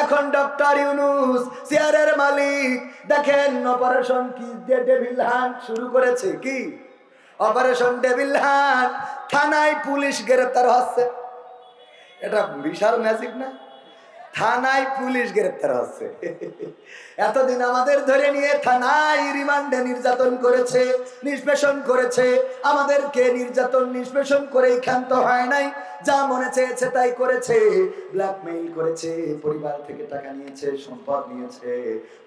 এখন ডক্টর ইউনূস চেয়ারের মালিক, দেখেন অপারেশন কি ডেভিল হান্ট শুরু করেছে। কি অপারেশন ডেভিল হান্ট? থানায় পুলিশ গ্রেফতার হচ্ছে। এটা বিশাল ম্যাজিক না? থানায় পুলিশ গ্রেফতার হচ্ছে। এতদিন আমাদের ধরে নিয়ে থানায় রিমান্ডে নির্যাতন করেছে, নিষ্পেষণ করেছে। আমাদেরকে নির্যাতন নিষ্পেষণ করেই ক্ষান্ত হয় নাই, যা মনে চেয়েছে তাই করেছে, ব্ল্যাকমেইল করেছে, পরিবার থেকে টাকা নিয়েছে, সম্পদ নিয়েছে।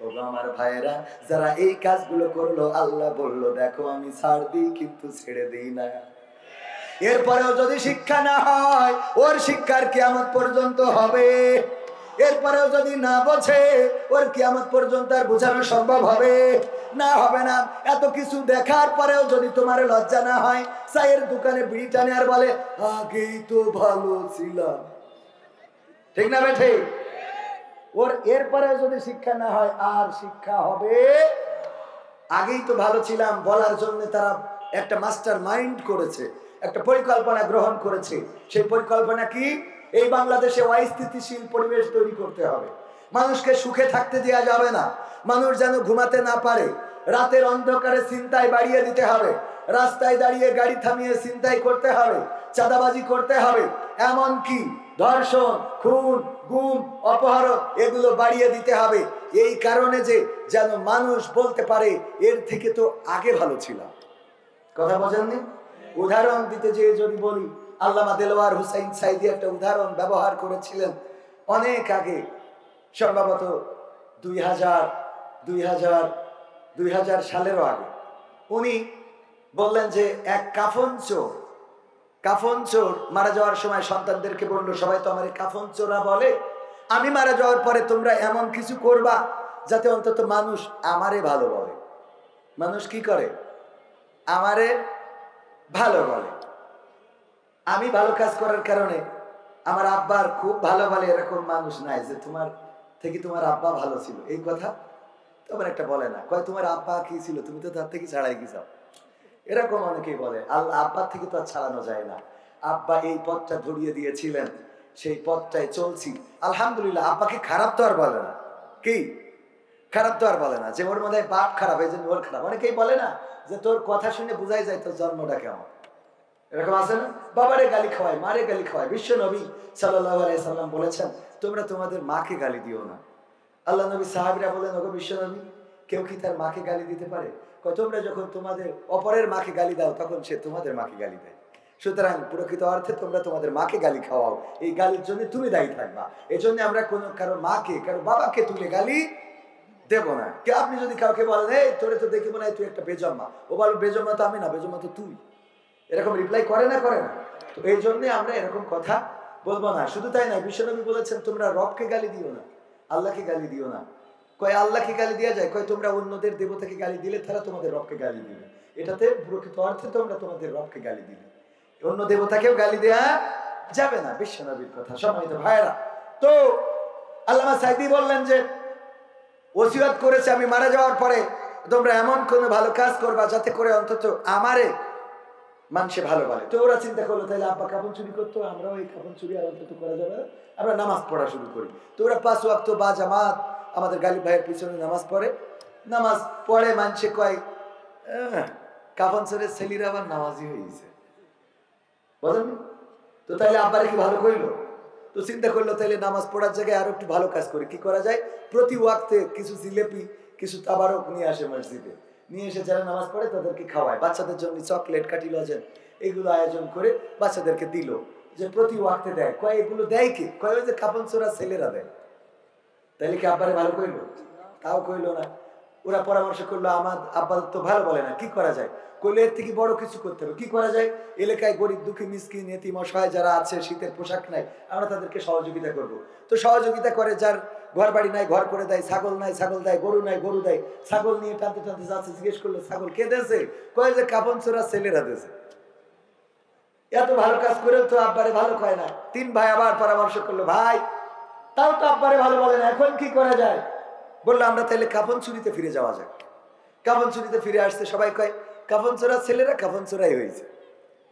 ও আমার ভাইয়েরা, যারা এই কাজগুলো করলো, আল্লাহ বলল দেখো আমি ছাড় দিই কিন্তু ছেড়ে দিই না। এরপরেও যদি শিক্ষা না হয়, ওর শিক্ষার কিয়ামত পর্যন্ত হবে। এরপরেও যদি না বোঝে, ওর কিয়ামত পর্যন্ত আর বোঝানো সম্ভব হবে না? হবে না। এত কিছু দেখার পরেও যদি তোমার লজ্জা না হয়, চায়ের দোকানে বিড়ি টানে আর বলে আগেই তো ভালো ছিলাম, ঠিক না বেঠে? ওর এরপরেও যদি শিক্ষা না হয়, আর শিক্ষা হবে? আগেই তো ভালো ছিলাম বলার জন্য তারা একটা মাস্টার মাইন্ড করেছে, একটা পরিকল্পনা গ্রহণ করেছে। সেই পরিকল্পনা কি? এই বাংলাদেশে অস্থিতিশীল পরিবেশ তৈরি করতে হবে। মানুষকে সুখে থাকতে দেওয়া যাবে না। মানুষ যেন ঘুমাতে না পারে। রাতের অন্ধকারে ছিনতাই বাড়িয়ে দিতে হবে। রাস্তায় দাঁড়িয়ে গাড়ি থামিয়ে ছিনতাই করতে হবে, চাঁদাবাজি করতে হবে, এমনকি ধর্ষণ, খুন, গুম, অপহরণ এগুলো বাড়িয়ে দিতে হবে। এই কারণে যে যেন মানুষ বলতে পারে এর থেকে তো আগে ভালো ছিল। কথা বোঝেননি? উদাহরণ দিতে যে যদি বলি, আল্লামা দেলোয়ার হুসাইন সাইদি একটা উদাহরণ ব্যবহার করেছিলেন অনেক আগে, সম্ভবত 2000 সালেরও আগে। উনি বললেন যে এক কাফন চোর মারা যাওয়ার সময় সন্তানদেরকে বলল, সবাই তো আমার কাফন চোরা বলে, আমি মারা যাওয়ার পরে তোমরা এমন কিছু করবা যাতে অন্তত মানুষ আমারে ভালো বলে। মানুষ কি করে? আমারে ভালো বলে। আমি ভালো কাজ করার কারণে আমার আব্বার খুব ভালো বলে, এরকম মানুষ নাই যে তোমার থেকে তোমার আব্বা ভালো ছিল। এই কথা তোমার একটা বলে না, কয় তোমার আব্বা কি ছিল, তুমি তো তার থেকে ছাড়াই গেছো। এরকম অনেকেই বলে। আল্লাহ আব্বার থেকে তো আর ছাড়ানো যায় না। আব্বা এই পথটা ধরিয়ে দিয়েছিলেন, সেই পথটায় চলছি আলহামদুলিল্লাহ। আব্বাকে খারাপ তো আর বলে না। কি খারাপ তো আর বলে না যে ওর মধ্যে বাপ খারাপ, এই জন্য ওর খারাপ। অনেকেই বলে না যে তোর কথা শুনে বোঝাই যায় তোর জন্মটা কেমন। এরকম আছে না? বাবারে গালি খাওয়ায়, মারে গালি খাওয়ায়। বিশ্ব নবী সাল্লাল্লাহু আলাইহি সাল্লাম বলেছেন তোমরা তোমাদের মাকে গালি দিও না। আল্লাহ নবী সাহাবীরা বলেন, ওগো বিশ্ব নবী, কেউ কি তার মাকে গালি দিতে পারে? কয় তোমরা যখন তোমাদের অপরের মাকে গালি দাও তখন সে তোমাদের মাকে গালি দেয়। সুতরাং প্রকৃত অর্থে তোমরা তোমাদের মাকে গালি খাওয়াও, এই গালির জন্য তুমি দায়ী থাকবা। এই জন্য আমরা কোনো কারো মাকে, কারো বাবাকে তুলে গালি দেব না। কে আপনি যদি কাউকে বলেন এই তোরে তো দেখি মনে হয় তুই একটা বেজন্মা, ও বলো বেজন্মা তো আমি না, বেজন্মা তো তুই, এরকম রিপ্লাই করে না? করে না? তো এই জন্যে আমরা এরকম কথা বলবো না। শুধু তাই নয়, বিশ্বনবী বলেছেন তোমরা রবকে গালি দিও না, আল্লাহকে গালি দিও না। কয় আল্লাহকে গালি দেওয়া যায়? কয় তোমরা অন্যদের দেবতাকে গালি দিলে তারা তোমাদের রবকে গালি দিবে। এটাতে প্রকৃত অর্থে তোমরা তোমাদের রবকে গালি দিলে, অন্য দেবতাকেও গালি দেওয়া যাবে না। বিশ্বনবীর কথা। সম্মানিত ভাইরা, তো আল্লামা সাইদি বললেন যে ওসিয়ত করেছে আমি মারা যাওয়ার পরে তোমরা এমন কোনো ভালো কাজ করবা যাতে করে অন্তত আমারে মানুষে ভালো বলে। তো ওরা চিন্তা করলো তাহলে আব্বা কাফন চুরি করতো, আমরাও এই কাফন চুরি আর অন্তত করা যাবে, আমরা নামাজ পড়া শুরু করি। তো ওরা 5 ওয়াক্ত বা জামাত আমাদের গালিব ভাইয়ের পিছনে নামাজ পড়ে মানুষে কয় কাফন চুরের ছেলেরা আবার নামাজি হয়ে গেছে, বলেন? তো তাইলে আব্বারে কি ভালো করলো? তো চিন্তা করলো তাইলে নামাজ পড়ার জায়গায় আরো একটু ভালো কাজ করি। কি করা যায়? প্রতি ওয়াক্তে কিছু জিলেপি, কিছু তাবারক নিয়ে আসে মসজিদে, নিয়ে এসে যারা নামাজ পড়ে তাদেরকে খাওয়ায়। বাচ্চাদের জন্য চকলেট, কাঠি লজেন এগুলো আয়োজন করে বাচ্চাদেরকে দিল, যে প্রতি ওয়াক্তে দেয়। কয় এগুলো দেয় কি? কয় ওই যে কাফন চোরা ছেলেরা দেয়। তাইলে কি আব্বারে ভালো কইলো? তাও কইলো না। ওরা পরামর্শ করলো আমার আব্বা তো ভালো বলে না, কি করা যায়? কইলে এর থেকে বড় কিছু করতে হবে। কি করা যায়? এলাকায় গরিব দুঃখী মিসকিন এতিম অসহায় যারা আছে, শীতের পোশাক নাই, আমরা তাদেরকে সহযোগিতা করব। তো সহযোগিতা করে, যার ঘর বাড়ি নাই ঘর করে দেয়, ছাগল নাই ছাগল দেয়, গরু নাই গরু দেয়। ছাগল নিয়ে টানতে টানতে যাচ্ছে, জিজ্ঞেস করলো ছাগল কে দেছে? কয় যে কাফন চোরা ছেলেরা দেছে। এত ভালো কাজ করেও তো আব্বারে ভালো কয় না। 3 ভাই আবার পরামর্শ করলো, ভাই তাও তো আব্বারে ভালো বলে না, এখন কি করা যায়? বললো আমরা তাহলে কাফন চুরিতে ফিরে যাওয়া যাক। কাফন চুরিতে ফিরে আসতে সবাই কয় কাফন চোরা ছেলেরা কাফন চোরাই হয়েছে।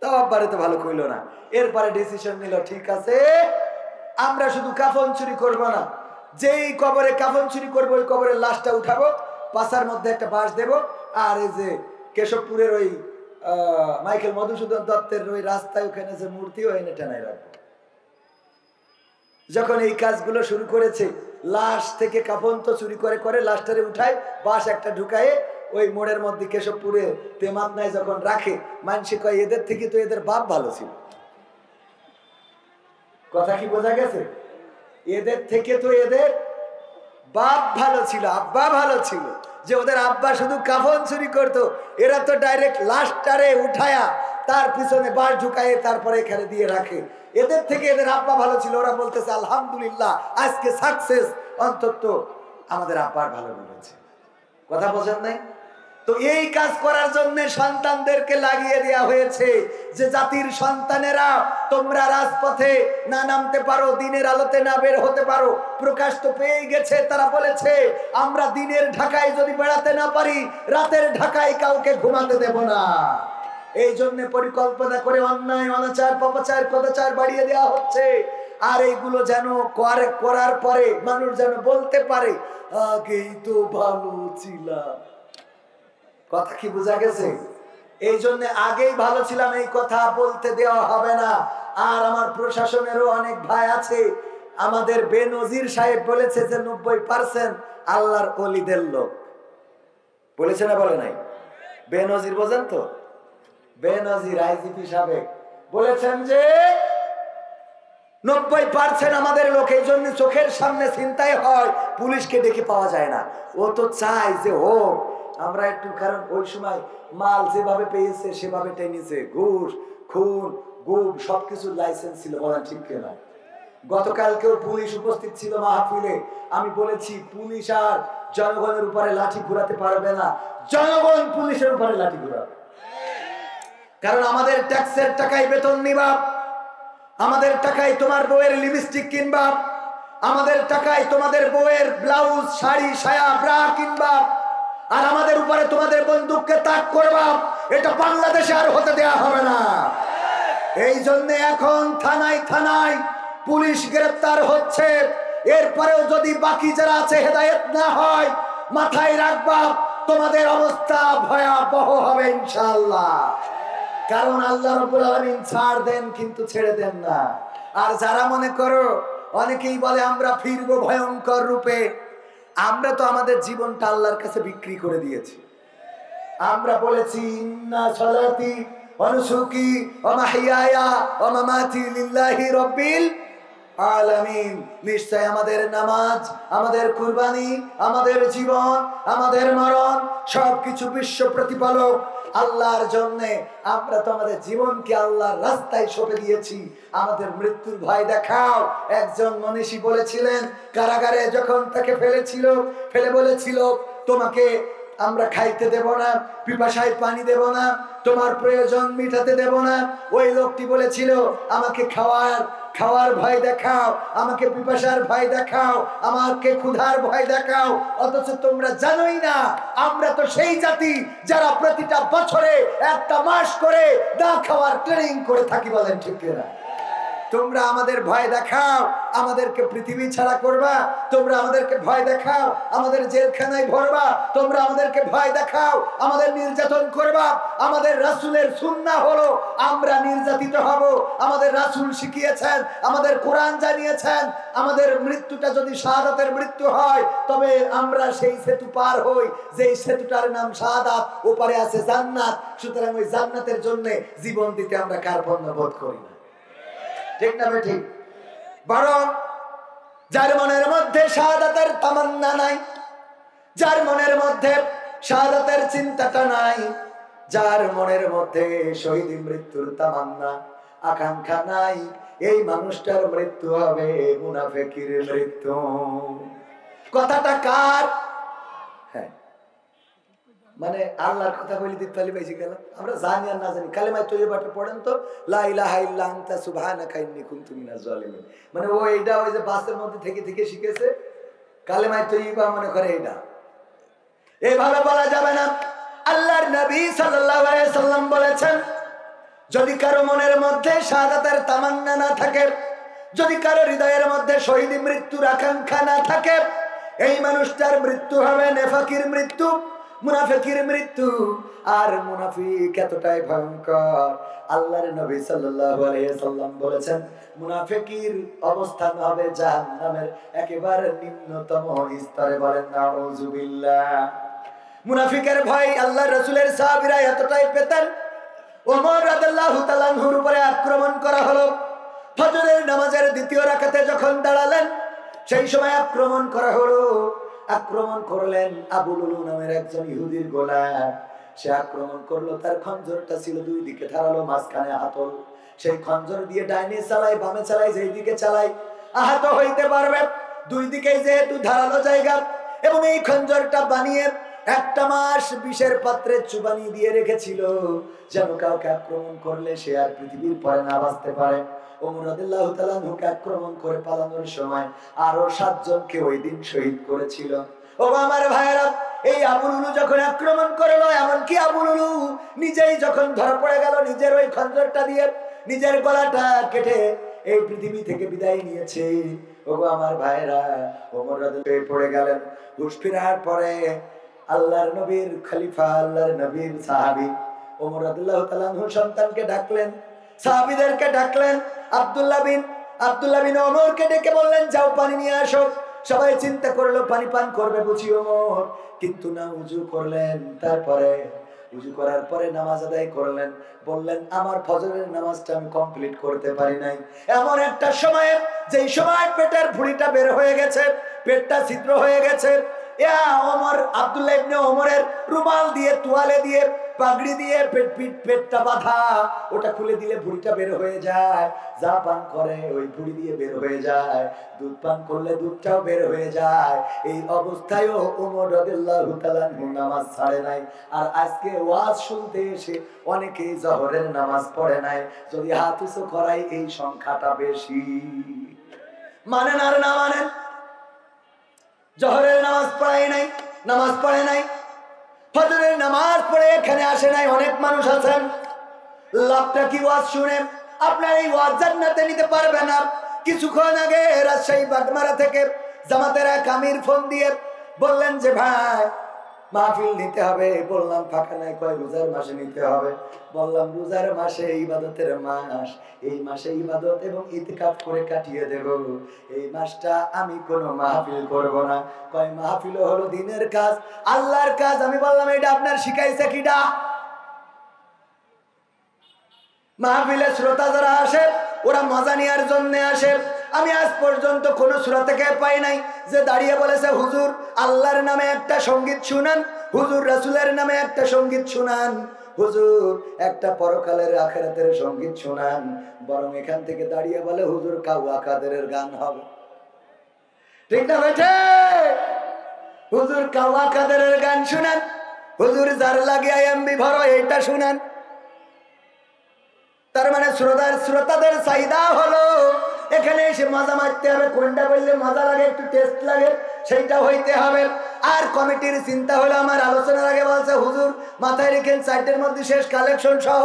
তাও আব্বারে তো ভালো কইলো না। এরপরে ডিসিশন নিল, ঠিক আছে আমরা শুধু কাফন চুরি করবো না, যেই কবরে কাফন চুরি করবো ওই কবরের লাশটা উঠাবো, পাশার মধ্যে একটা বাঁশ দেবো, আর এই যে কেশবপুরের ওই মাইকেল মধুসূদন দত্তের ওই রাস্তায় ওখানে যে মূর্তি ও এনে টেনায় রাখবো। যখন এই কাজগুলো শুরু করেছে, লাশ থেকে কাফন তো চুরি করে করে লাশটারে উঠায়, বাঁশ একটা ঢুকায় ওই মোড়ের মধ্যে কেশবপুরে তেমাত নাই যখন রাখে, মানুষে কয় এদের থেকে তো এদের বাপ ভালো ছিল। কথা কি বোঝা গেছে? এদের থেকে তো এদের বাপ ভালো ছিল, আব্বা ভালো ছিল, যে ওদের আব্বা শুধু কাফন চুরি করতো, এরা তো ডাইরেক্ট লাশটারে উঠায়া তার পিছনে বাঁশ ঢুকায় তারপরে এখানে দিয়ে রাখে। এদের থেকে এদের আব্বা ভালো ছিল। ওরা বলতেছে আলহামদুলিল্লাহ আজকে সাকসেস, অন্তত আমাদের আব্বার ভালো বলেছে। কথা বোঝেন নাই? তো এই কাজ করার জন্য সন্তানদেরকে লাগিয়ে দেওয়া হয়েছে যে জাতির সন্তানেরা তোমরা রাজপথে না নামতে পারো, দিনের আলোতে না বের হতে পারো। প্রকাশ তো পেয়ে গেছে, তারা বলেছে আমরা দিনের ঢাকায় যদি বেড়াতে না পারি, রাতের ঢাকায় কাউকে ঘুমাতে দেব না। এই জন্য পরিকল্পনা করে অন্যায় অনাচার পাপাচার কদাচার বাড়িয়ে দেওয়া হচ্ছে। আর এইগুলো যেন করার পরে মানুষ যেন বলতে পারে আগেই তো ভালো ছিলাম। কথা কি বোঝা গেছে? এই জন্য আগেই ভালো ছিলাম এই কথা বলতে দেওয়া হবে না। আর আমার প্রশাসনেরও অনেক ভাই আছে, আমাদের বেনজির সাহেব বলেছে যে 90% আল্লাহর ওলিদের লোক। বলেছে না বলে নাই? বেনজির বোঝেন তো? বেনজির আইজিপি সাহেব বলেছেন যে 90% আমাদের লোক। এই জন্য চোখের সামনে ছিনতাই হয়, পুলিশকে ডেকে পাওয়া যায় না। ও তো চাই যে হোক আমরা একটু, কারণ ওই সময় মাল যেভাবে পেয়েছে সেভাবে টেনেছে, ঘুষ খুন গুম সবকিছু লাইসেন্স ছিল। বলেন ঠিক কিনা? গতকালকেও পুলিশ উপস্থিত ছিল মাহফিলে। আমি বলেছি পুলিশ আর জনগণের উপরে লাঠি ঘুরাতে পারবে না, জনগণ পুলিশের উপরে লাঠি ঘুরাবে। কারণ আমাদের ট্যাক্সের টাকায় বেতন নিবা, আমাদের টাকায় তোমার বউয়ের লিপস্টিক কিনবা, আমাদের টাকায় তোমাদের বউয়ের ব্লাউজ শাড়ি সায়া ব্রা কিনবা, আর আমাদের উপরে তোমাদের বন্দুককে তাক করবা। এটা বাংলাদেশে আর হতে দেয়া হবে না। এই জন্য এখন থানায় থানায় পুলিশ গ্রেফতার হচ্ছে। এরপরেও যদি বাকি যারা আছে হেদায়েত না হয়, মাথায় রাখবা তোমাদের অবস্থা ভয়াবহ হবে ইনশাআল্লাহ। কারণ আল্লাহ রাব্বুল আলামিন ছাড় দেন কিন্তু ছেড়ে দেন না। আর যারা মনে করো, অনেকেই বলে আমরা ফিরবো ভয়ঙ্কর রূপে, আমরা তো আমাদের জীবনটা আল্লাহর কাছে বিক্রি করে দিয়েছি। আমরা বলেছি ইন্না সালাতি ওয়া নুসুকি ওয়া মাহইয়ায়া ওয়া মামাতি লিল্লাহি রাব্বিল আলামিন। নিশ্চয় আমাদের নামাজ, আমাদের কুরবানি, আমাদের জীবন, আমাদের মরণ সবকিছু বিশ্ব প্রতিপালক আল্লাহর জন্য। আমরা তো আমাদের জীবনকে আল্লাহর রাস্তায় সঁপে দিয়েছি। আমাদের মৃত্যুর ভয় দেখাও। একজন মনীষী বলেছিলেন, কারাগারে যখন তাকে ফেলে বলেছিল তোমাকে আমরা খাইতে দেব না, পিপাসায় পানি দেব না, তোমার প্রয়োজন মিটাতে দেব না। ওই লোকটি বলেছিল আমাকে খাওয়ার ভয় দেখাও, আমাকে পিপাসার ভয় দেখাও, আমাকে ক্ষুধার ভয় দেখাও। অথচ তোমরা জানোই না আমরা তো সেই জাতি যারা প্রতিটা বছরে একটা মাস করে না খাওয়ার ট্রেনিং করে থাকি। বলেন ঠিক কিনা? তোমরা আমাদের ভয় দেখাও, আমাদেরকে পৃথিবী ছাড়া করবা, তোমরা আমাদেরকে ভয় দেখাও, আমাদের জেলখানায় ভরবা, তোমরা আমাদেরকে ভয় দেখাও, আমাদের নির্যাতন করবা। আমাদের রাসূলের সুন্নাহ হলো আমরা নির্যাতিত হব। আমাদের রাসূল শিখিয়েছেন, আমাদের কোরআন জানিয়েছেন, আমাদের মৃত্যুটা যদি শাহাদাতের মৃত্যু হয় তবে আমরা সেই সেতু পার হই, যেই সেতুটার নাম শাহাদাত, ওপারে আছে জান্নাত। সুতরাং ওই জান্নাতের জন্য জীবন দিতে আমরা কার্পণ্য বোধ করি না। ঠিক না ঠিক? বরং যার মনের মধ্যে শাহাদাতের তামান্না নাই, যার মনের মধ্যে শাহাদাতের চিন্তাটা নাই, যার মনের মধ্যে শহীদ মৃত্যুর তামান্না আকাঙ্ক্ষা নাই, এই মানুষটার মৃত্যু হবে মুনাফিকের মৃত্যু। কথাটা কার? হ্যাঁ, মানে আল্লাহর কথা বলি দিতে পারি বেশি গেল। আমরা জানি আর না জানি কালেমায়ে তৈয়বাটা পড়েন তো, লা ইলাহা ইল্লা আনতা সুবহানাকা ইন্নী কুনতু মিনাজ জালিমিন। মানে ও এইটা ওই যে বাসের মধ্যে থেকে শিখেছে কালেমায়ে তৈয়বা, মনে করে এইটা। এইভাবে বলা যাবে না। আল্লাহর নবী সাল্লাল্লাহু আলাইহি সাল্লাম বলেছেন, যদি কারো মনের মধ্যে শাহাদাতের তামান্না না থাকে যদি কারো হৃদয়ের মধ্যে শহীদ মৃত্যুর আকাঙ্ক্ষা না থাকে, এই মানুষটার মৃত্যু হবে নেফাকির মৃত্যু, মুনাফিকের মৃত্যু। আর মুনাফিক এতটাই ভয়ঙ্কর, আল্লাহর নবী সাল্লাল্লাহু আলাইহি ওয়াসাল্লাম বলেছেন মুনাফিকের অবস্থান হবে জাহান্নামের একেবারে নিম্নতম স্তরে। বলেন নাউযুবিল্লাহ। মুনাফিকের ভয় আল্লাহর রাসূলের সাহাবীরা এতটাই পেতেন, ওমর রাদিয়াল্লাহু তাআলা আনহুর উপরে আক্রমণ করা হলো। ফজরের নামাজের দ্বিতীয় রাকাতে যখন দাঁড়ালেন, সেই সময় আক্রমণ করা হলো। আক্রমণ করলেন আবু লুলু নামের একজন ইহুদির গোলাম। সে আক্রমণ করলো, তার খঞ্জরটা ছিল দুই দিকে ধারালো, মাঝখানে হাতল। সেই খঞ্জর দিয়ে ডাইনে চালাই বামে চালাই, যেই দিকে চালাই আহত হইতে পারবে। দুই দিকেই যেহেতু ধারালো জায়গা, এবং এই খঞ্জরটা বানিয়ে একটা মাস বিষের পাত্রে চুবানি দিয়ে রেখেছিল, যেন কাউকে আক্রমণ করলে সে আর পৃথিবীর পরে না বাঁচতে পারে। ওমর রাদিয়াল্লাহু তাআলা আনহুকে আক্রমণ করে পালানোর সময় আরো 7 জনকে ওই দিন শহীদ করেছিল। ও আমার ভাইয়েরা, এই আবু লুলু যখন আক্রমণ করলো, এমনকি আবু লুলু নিজেই যখন ধরা পড়ে গেল, নিজের ওই খঞ্জরটা দিয়ে নিজের গলাটা কেটে এই পৃথিবী থেকে বিদায় নিয়েছে। ও আমার ভাইয়েরা, ওমর রাদিয়াল্লাহু পড়ে গেলেন। হুঁশ ফেরার পরে আল্লাহর নবীর খলিফা, আল্লাহর নবীর সাহাবী ওমর রাদিয়াল্লাহু তাআলা আনহু সন্তানকে ডাকলেন, সাহাবীদেরকে ডাকলেন। আব্দুল্লাহ বিন ওমরকে ডেকে বললেন, যাও পানি নিয়ে আসো। সবাই চিন্তা করলো পানি পান করবে বুঝি ওমর, কিন্তু না, উযু করলেন। তারপরে উযু করার পরে নামাজ আদায় করলেন। বললেন, আমার ফজরের নামাজটা আমি কমপ্লিট করতে পারি নাই। এমন একটা সময়ে, যেই সময় পেটের ভুঁড়িটা বের হয়ে গেছে, পেটটা ছিদ্র হয়ে গেছে, আব্দুল্লাহ ইবনে ওমরের রুমাল দিয়ে, তোয়ালে দিয়ে, পাগড়ি দিয়ে পেটটা বাঁধা, ওটা খুলে দিলে ভুঁড়িটা বের হয়ে যায়। যা পান করে ওই ভুঁড়ি দিয়ে বের হয়ে যায়, দুধ পান করলে দুধটাও বের হয়ে যায়। এই অবস্থায়ও ওমর রাদিয়াল্লাহু তাআলা নামাজ ছাড়ে নাই। আর আজকে ওয়াজ শুনতে এসে অনেকেই জোহরের নামাজ পড়ে নাই। যদি হাত উঁচু করাই, এই সংখ্যাটা বেশি। মানেন আর না মানেন, জোহরের নামাজ পড়াই নাই, নামাজ পড়ে নাই, ফজরের নামাজ পড়ে এখানে আসে নাই। অনেক মানুষ আছেন, লাভটা কি ওয়াজ শুনে আপনার এই ওয়াজ জান্নাতে নিতে পারবে না। কিছুক্ষণ আগে রাজশাহী বাগমারা থেকে জামাতের এক আমির ফোন দিয়ে বললেন যে ভাই মাহফিল নিতে হবে। বললাম ফাঁকা নাই, কয় রোজার মাসে নিতে হবে। বললাম রোজার মাসে ইবাদতের মাস, এই মাসে ইবাদত এবং ইতিকাফ করে কাটিয়ে দেব, এই মাসটা আমি কোনো মাহফিল করব না। কয় মাহফিল হলো দিনের কাজ, আল্লাহর কাজ। আমি বললাম এটা আপনার শিখাইছে কিডা? মাহফিলে শ্রোতা যারা আসে, ওরা মজা নেওয়ার জন্য আসে। আমি আজ পর্যন্ত কোন সূরা থেকে পাই নাই যে দাঁড়িয়ে বলেছে হুজুর আল্লাহর নামে একটা সঙ্গীত শুনান, হুজুর রাসূলের নামে একটা সঙ্গীত শুনান, হুজুর একটা পরকালের আখিরাতের সঙ্গীত শুনান। বরং এখান থেকে দাঁড়িয়ে বলে হুজুর কাওয়া কাদেরের গান হবে। ঠিক না বেঠে? হুজুর কাওয়া কাদেরের গান শুনান, হুজুর যার লাগে আইএমবি ভরো এইটা শুনান। তার মানে শ্রোতাদের চাহিদা হলো এখানে এসে মজা মারতে হবে, কোনটা বললে মজা লাগে, একটু টেস্ট লাগে, সেইটা হইতে হবে। আর কমিটির চিন্তা হলো, আমার আলোচনার আগে বলছে হুজুর মাথায় রেখেন 4টের মধ্যে শেষ কালেকশন সহ,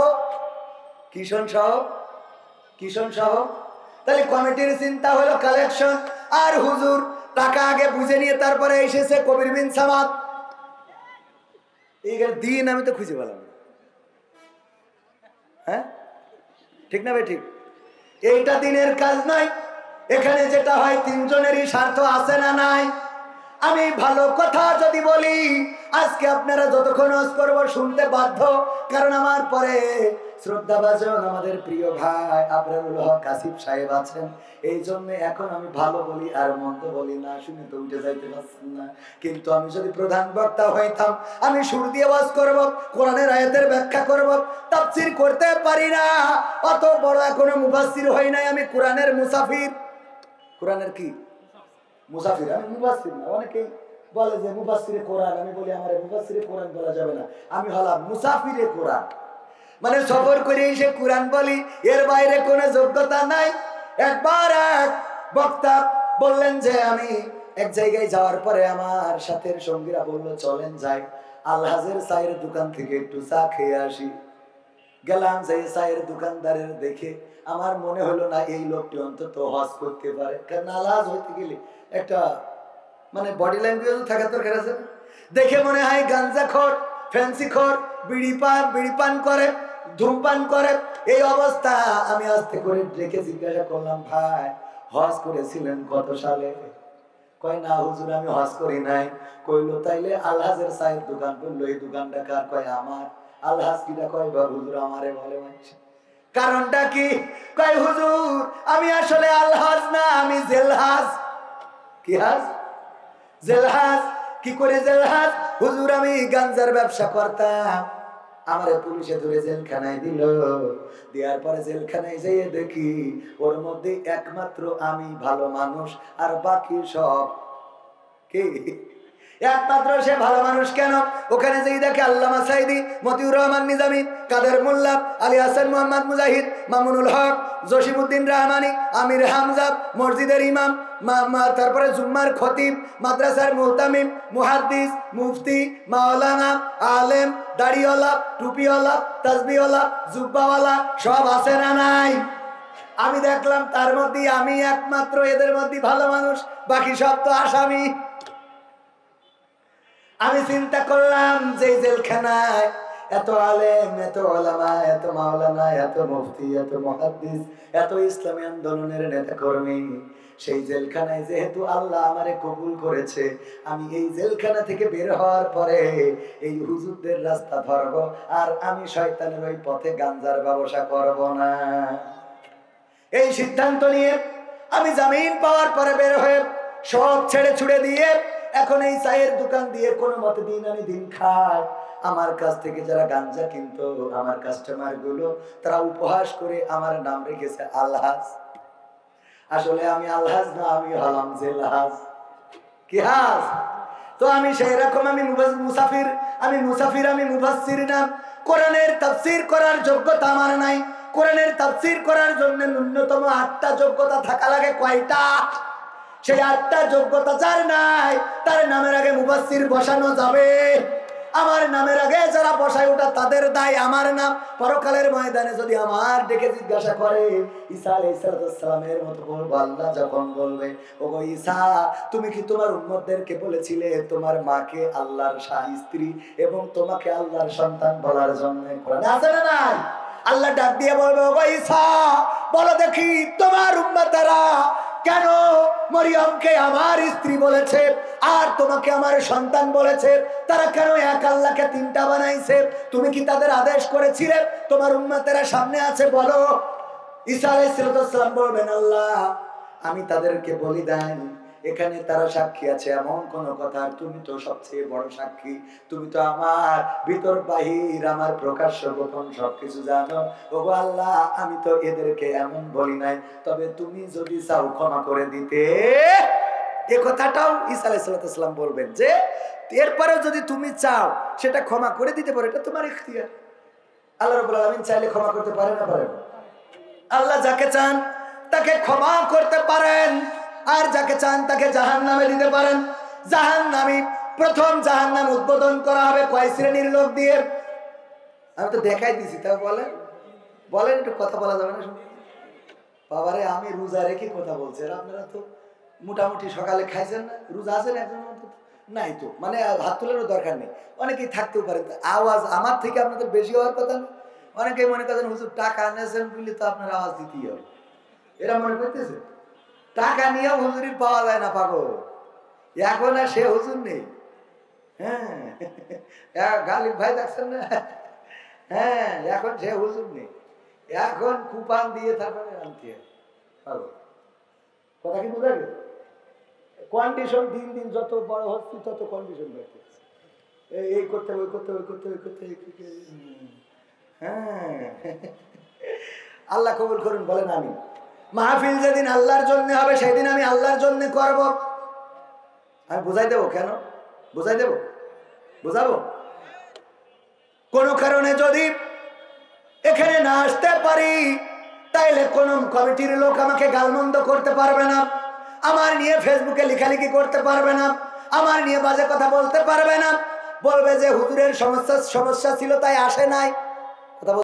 কিশন সহ। তাহলে কমিটির চিন্তা হলো কালেকশন, আর হুজুর টাকা আগে বুঝে নিয়ে তারপরে এসেছে কবির বিন সামাদ। এই দিন আমি তো খুঁজে পেলাম, হ্যাঁ ঠিক না ভাই? ঠিক, এইটা দিনের কাজ নয়। এখানে যেটা হয় 3 জনেরই স্বার্থ আছে না নাই। আমি ভালো কথা যদি বলি, আজকে আপনারা যতক্ষণ ওয়াজ করব শুনতে বাধ্য, কারণ আমার পরে শ্রদ্ধাভাজন আমাদের প্রিয় ভাই আবরারুল হক আসিফ সাহেব আছেন। এই জন্য এখন আমি ভালো বলি আর মন্দ বলি না, শুনে তো উঠে যাইতে পারছেন না। কিন্তু আমি যদি প্রধান বক্তা হইতাম, আমি সুর দিয়ে ওয়াজ করব, কোরআনের আয়াতের ব্যাখ্যা করব, তাফসীর করতে পারি না। অত বড় এখনো মুফাসসির হই নাই, আমি কোরআনের মুসাফির। কোরআনের কি মুসাফির? আমি মুফাসসির না। অনেকেই বলে যে মুফাসসিরে কোরআন, আমি বলি আমার মুফাসসিরে কোরআন বলা যাবে না, আমি হলাম মুসাফিরে কোরআন। মানে সফর করে এসে কোরআন বলি, এর বাইরে কোনো যোগ্যতা নাই। একবার এক বক্তা বললেন যে আমি এক জায়গায় যাওয়ার পরে আমার সাথের সঙ্গীরা বললো চলেন যাই আলহাজের চায়ের দোকান থেকে একটু চা খেয়ে আসি। গেলাম যে চায়ের দোকানদারের দেখে আমার মনে হলো না এই লোকটি অন্তত হজ করতে পারে, কারণ আলহাজ হইতে গেলে একটা মানে বডি ল্যাঙ্গুয়েজ থাকা দরকার আছে। দেখে মনে হয় গাঞ্জাখোর, ফ্যান্সিখোর, বিড়ি পান করে, ধূমপান করে। এই অবস্থা আমি আস্তে করে ডেকে জিজ্ঞাসা করলাম, ভাই হজ করেছিলেন কত সালে? কয় না হুজুর আমি হজ করি নাই। কইলো তাইলে আলহাজের চায়ের দোকান করলো, এই দোকানটা কার? কয় আমার। আলহাজ কিটা? কয় বা হুজুর আমারে বলে মানছে। কারণটা কি? কয় হুজুর আমি আসলে আলহাজ না, আমি জেলহাজ। কি হাজ? জেলহাজ। কি করে জেলহাজ? হুজুর আমি গাঞ্জার ব্যবসা করতাম, আমারে পুলিশে ধরে জেলখানায় দিল, দেওয়ার পরে জেলখানায় যেয়ে দেখি ওর মধ্যে একমাত্র আমি ভালো মানুষ, আর বাকি সব কি? একমাত্র সে ভালো মানুষ। কেন? ওখানে যেই দেখে আল্লামা সাইদি, মতিউর রহমান নিজামী, কাদের মোল্লা, আলী হাসান মোহাম্মদ মুজাহিদ, মামুনুল হক, জসিমউদ্দিন রহমানি, আমির হামজা, মসজিদের ইমাম, তারপরে জুম্মার খতিব, মাদ্রাসার মুহতামিম, মুহাদ্দিস, মুফতি, মাওলানা, আলেম, দাড়িওয়ালা, টুপিওয়ালা, তাসবিহওয়ালা, জুব্বাওয়ালা সব আছে না নাই? আমি দেখলাম তার মধ্যে আমি একমাত্র এদের মধ্যে ভালো মানুষ, বাকি সব তো আসামি। আমি চিন্তা করলাম যে জেলখানায় এত আলেম, এত ওলামা, এত মাওলানা, এত মুফতি, এত মুহাদ্দিস, এত ইসলামী আন্দোলনের নেতা কর্মী, সেই জেলখানায় যেহেতু আল্লাহ আমারে কবুল করেছে, আমি এই জেলখানা থেকে বের হওয়ার পরে এই হুজুরদের রাস্তা ধরব, আর আমি শয়তানের ওই পথে গাঞ্জার ব্যবসা করব না। এই সিদ্ধান্ত নিয়ে আমি জামিন পাওয়ার পরে বের হয়ে সব ছেড়ে ছুড়ে দিয়ে এখন এই চায়ের দোকান দিয়ে কোনো মতে দিন আমি দিন খাই। আমার কাছ থেকে যারা গাঞ্জা কিনতো, আমার কাস্টমার গুলো, তারা উপহাস করে আমার নাম রেখেছে আলহাজ। আসলে আমি আলহাজ না, আমি হলাম জেলহাজ। কি হাজ? তো আমি সেই রকম, আমি মুসাফির, আমি মুফাসসির না। কোরআনের তাফসীর করার যোগ্যতা আমার নাই। কোরআনের তাফসীর করার জন্য ন্যূনতম 8টা যোগ্যতা থাকা লাগে। কয়টা? সেই 8টা যোগ্যতা যার নাই, তার নামের আগে মুফাসসির বসানো যাবে। আমার নামের আগে যারা বসায় ওটা তাদের দায়, আমার নাম। পরকালের ময়দানে যদি আমার ডেকে জিজ্ঞাসা করে, ঈসা আলাইহিস সালামের মতো বলবো, আল্লাহ যখন বলবে, ওগো ঈসা তুমি কি তোমার উম্মতদেরকে বলেছিলে তোমার মাকে আল্লাহর স্ত্রী এবং তোমাকে আল্লাহর সন্তান বলার জন্য? কোরআনে আছে না নাই? আল্লাহ ডাক দিয়ে বলবে, ওগো ঈসা বলো দেখি তোমার উম্মতেরা কেন মরিয়মকে আমার স্ত্রী বলেছে আর তোমাকে আমার সন্তান বলেছে? তারা কেন এক আল্লাহকে 3টা বানাইছে? তুমি কি তাদের আদেশ করেছিলে? তোমার উম্মতেরা সামনে আছে, বলো। ঈসা আলাইহিস সালাম বলবেন, আল্লাহ আমি তাদেরকে বলি দেন, এখানে তারা সাক্ষী আছে এমন কোন কথা, তুমি তো সবচেয়ে বড় সাক্ষী, তুমি তো আমার ভিতর বাহির, আমার প্রকাশ্য গোপন সবকিছু জানো। ওগো আল্লাহ আমি তো এদেরকে এমন বলি নাই, তবে তুমি যদি চাও ক্ষমা করে দিতে। এ কথাটাও ঈসা আলাইহিস সালাম বলবেন যে এরপরেও যদি তুমি চাও সেটা ক্ষমা করে দিতে পারো, এটা তোমার ইখতিয়ার। আল্লাহ রাব্বুল আলামিন চাইলে ক্ষমা করতে পারে না পারেন? আল্লাহ যাকে চান তাকে ক্ষমা করতে পারেন, আর যাকে চান তাকে জাহান্নামে দিতে পারেন। জাহান্নামী, প্রথম জাহান্নাম উদ্বোধন করা হবে কয় শ্রেণীর লোক দিয়ে? আমি তো দেখাই দিছি, তা বলেন বলেন, একটু কথা বলা যাবে না? বাবারে আমি রোজা রেখে কথা বলছি, আর আপনারা তো মোটামুটি সকালে খাইছেন না? রোজা আছেন একজন নাই তো, মানে হাত তোলারও দরকার নেই, অনেকেই থাকতেও পারে। আওয়াজ আমার থেকে আপনাদের বেশি হওয়ার কথা না। অনেকেই মনে করেন হুজুর টাকা নেছেন বলে তো আপনার আওয়াজ দিতেই হবে, এরা মনে করতেছে টাকা নিয়েও হুজুরি পাওয়া যায় না। পাগল, এখন আর সে হুজুর নেই। হ্যাঁ গালিব ভাই দেখছেন না? হ্যাঁ এখন সে হুজুর নেই, এখন কুপান দিয়ে তারপরে আনতে হবে। কথা কি বোঝা গেল? কন্ডিশন দিন দিন যত বড় হচ্ছে তত কন্ডিশন বাড়তেছে, এই করতে ওই করতে ওই করতে ওই করতে। হ্যাঁ আল্লাহ কবুল করুন, বলেন আমি। মাহফিল যেদিন আল্লাহর জন্য হবে সেদিন আমি আল্লাহর জন্য করব। আমি বুঝাই দেবো, কেন বুঝাই দেবো? বুঝাবো। কোন কারণে যদি এখানে না আসতে পারি তাইলে কোন কমিটির লোক আমাকে গালমন্দ করতে পারবে না, আমার নিয়ে ফেসবুকে লেখালেখি করতে পারবে না, আমার নিয়ে বাজে কথা বলতে পারবে না, বলবে যে হুজুরের সমস্যা ছিল তাই আসে নাই।